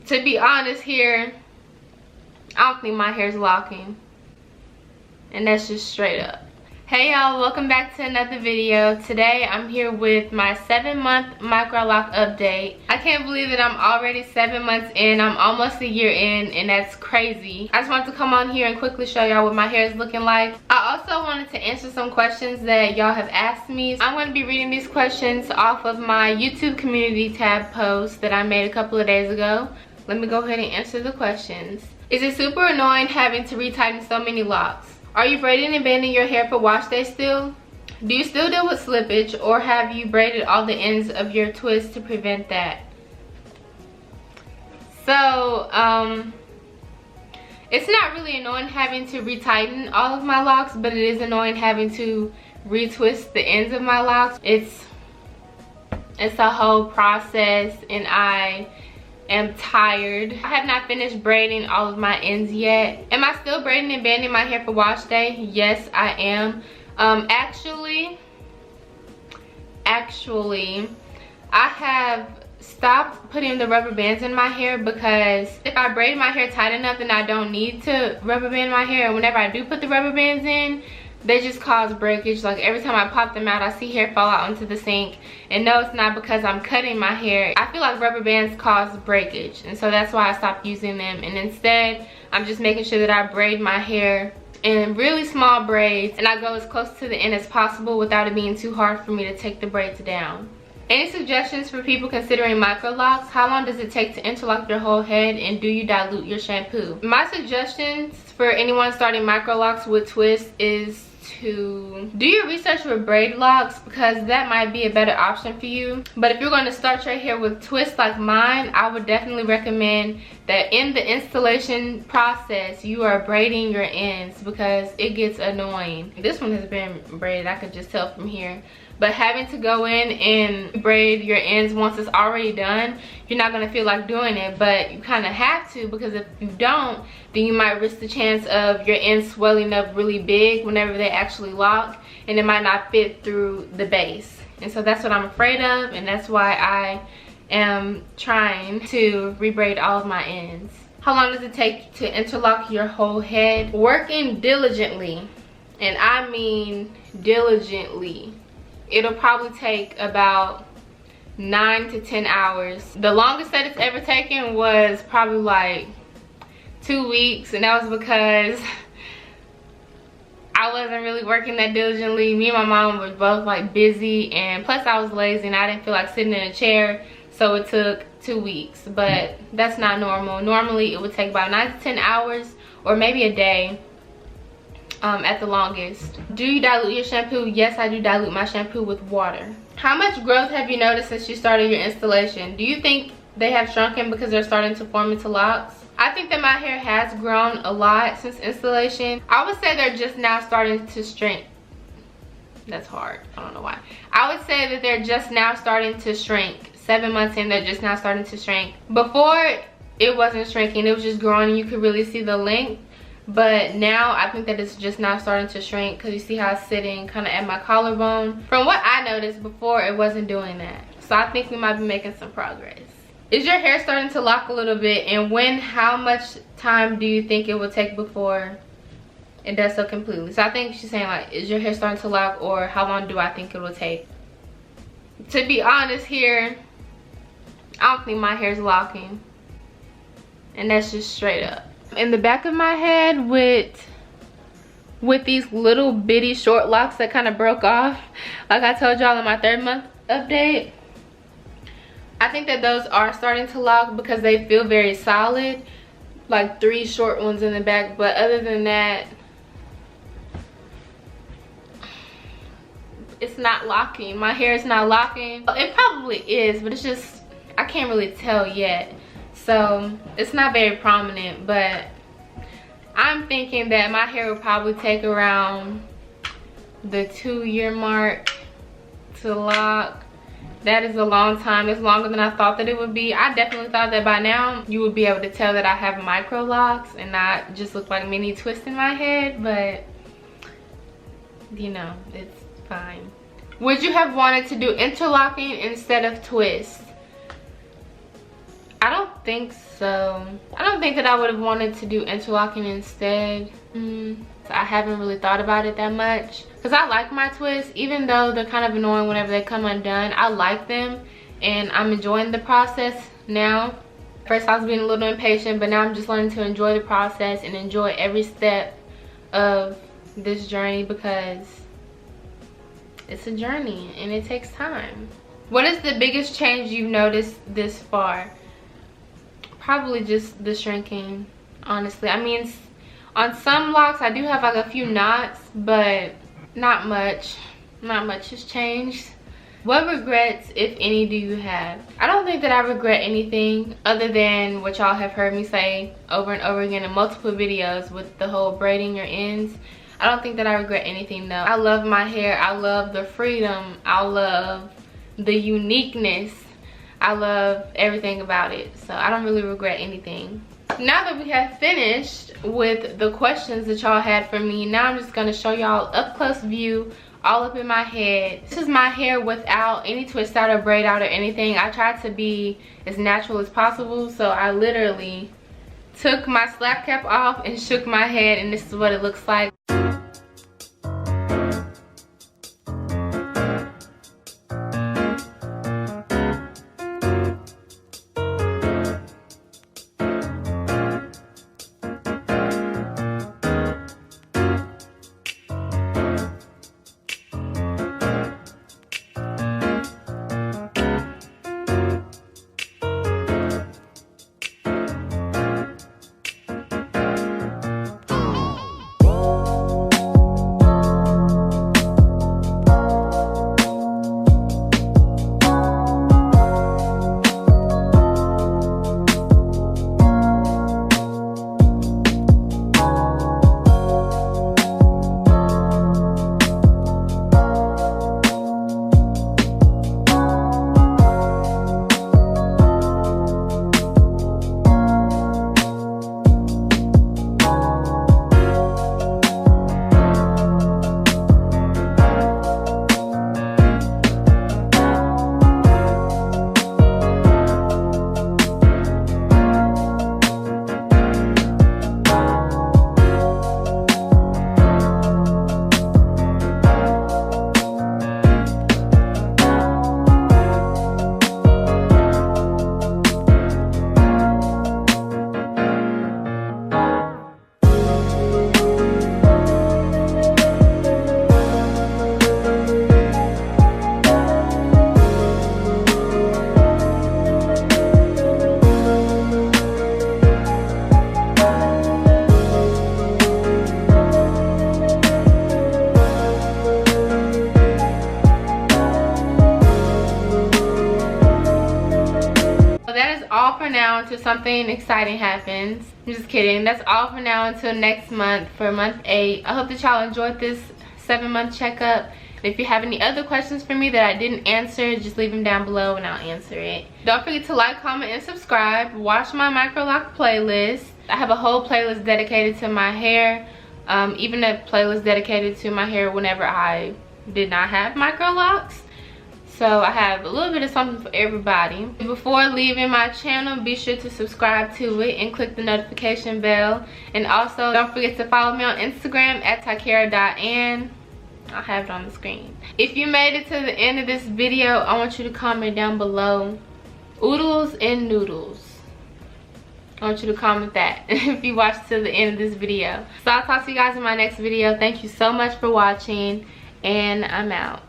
To be honest here, I don't think my hair's locking. And that's just straight up. Hey y'all, welcome back to another video. Today I'm here with my 7-month micro lock update. I can't believe that I'm already 7 months in. I'm almost a year in, and that's crazy. I just wanted to come on here and quickly show y'all what my hair is looking like. I also wanted to answer some questions that y'all have asked me. I'm going to be reading these questions off of my YouTube community tab post that I made a couple of days ago. Let me go ahead and answer the questions. Is it super annoying having to retighten so many locks? Are you braiding and banding your hair for wash day still? Do you still deal with slippage, or have you braided all the ends of your twist to prevent that? So, it's not really annoying having to retighten all of my locks, but it is annoying having to retwist the ends of my locks. It's a whole process, and I am tired. I have not finished braiding all of my ends yet. Am I still braiding and banding my hair for wash day? Yes, I am. Actually, I have stopped putting the rubber bands in my hair, because if I braid my hair tight enough, then I don't need to rubber band my hair. And whenever I do put the rubber bands in, they just cause breakage. Like every time I pop them out, I see hair fall out into the sink. And no, it's not because I'm cutting my hair. I feel like rubber bands cause breakage, and so that's why I stopped using them. And instead, I'm just making sure that I braid my hair in really small braids, and I go as close to the end as possible without it being too hard for me to take the braids down. Any suggestions for people considering micro locks? How long does it take to interlock your whole head, and do you dilute your shampoo? My suggestions for anyone starting micro locks with twists is to do your research with braid locks, because that might be a better option for you. But if you're going to start your hair with twists like mine, I would definitely recommend that in the installation process you are braiding your ends, because it gets annoying. This one has been braided, I could just tell from here. But having to go in and braid your ends once it's already done, you're not going to feel like doing it, but you kind of have to, because if you don't, then you might risk the chance of your ends swelling up really big whenever they actually lock, and it might not fit through the base. And so that's what I'm afraid of, and that's why I am trying to rebraid all of my ends. How long does it take to interlock your whole head? Working diligently, and I mean diligently, it'll probably take about 9 to 10 hours. The longest that it's ever taken was probably like 2 weeks, and that was because I wasn't really working that diligently. Me and my mom were both like busy, and plus I was lazy and I didn't feel like sitting in a chair, so it took 2 weeks. But that's not normal. Normally it would take about 9 to 10 hours, or maybe a day at the longest. Do you dilute your shampoo? Yes, I do dilute my shampoo with water. How much growth have you noticed since you started your installation? Do you think they have shrunken because they're starting to form into locks? I think that my hair has grown a lot since installation. I would say they're just now starting to shrink. That's hard, I don't know why. I would say that they're just now starting to shrink. 7 months in, they're just now starting to shrink. Before, it wasn't shrinking, it was just growing and you could really see the length. But now I think that it's just now starting to shrink, because you see how it's sitting kind of at my collarbone. From what I noticed before, it wasn't doing that. So I think we might be making some progress. Is your hair starting to lock a little bit, and how much time do you think it will take before it does so completely? So I think she's saying like, is your hair starting to lock, or how long do I think it will take? To be honest here, I don't think my hair's locking. And that's just straight up. In the back of my head with these little bitty short locks that kind of broke off, like I told y'all in my 3rd month update, I think that those are starting to lock because they feel very solid, like 3 short ones in the back. But other than that, it's not locking. My hair is not locking. It probably is, but it's just, I can't really tell yet. So it's not very prominent, but I'm thinking that my hair will probably take around the 2-year mark to lock. That is a long time. It's longer than I thought that it would be. I definitely thought that by now you would be able to tell that I have micro locks and not just look like mini twists in my head, but you know, it's fine. Would you have wanted to do interlocking instead of twist? I don't think so. I don't think that I would have wanted to do interlocking instead. I haven't really thought about it that much because I like my twists, even though they're kind of annoying whenever they come undone. I like them and I'm enjoying the process now. First I was being a little impatient, but now I'm just learning to enjoy the process and enjoy every step of this journey, because it's a journey and it takes time. What is the biggest change you've noticed this far? Probably just the shrinking, honestly. I mean, on some locks I do have like a few knots, but not much has changed. What regrets, if any, do you have? I don't think that I regret anything other than what y'all have heard me say over and over again in multiple videos with the whole braiding your ends. I don't think that I regret anything though. I love my hair. I love the freedom. I love the uniqueness. I love everything about it. So I don't really regret anything. Now that we have finished with the questions that y'all had for me, now I'm just going to show y'all up close view all up in my head. This is my hair without any twist out or braid out or anything. I tried to be as natural as possible, so I literally took my slap cap off and shook my head, and this is what it looks like. All for now until something exciting happens. I'm just kidding. That's all for now until next month for month 8. I hope that y'all enjoyed this 7-month checkup. And if you have any other questions for me that I didn't answer, just leave them down below and I'll answer it. Don't forget to like, comment, and subscribe. Watch my MICROLOCS playlist. I have a whole playlist dedicated to my hair. Even a playlist dedicated to my hair whenever I did not have MICROLOCS. So I have a little bit of something for everybody. Before leaving my channel, be sure to subscribe to it and click the notification bell. And also don't forget to follow me on Instagram at @tykara.ann. I'll have it on the screen. If you made it to the end of this video, I want you to comment down below, oodles and noodles. I want you to comment that if you watched to the end of this video. So I'll talk to you guys in my next video. Thank you so much for watching, and I'm out.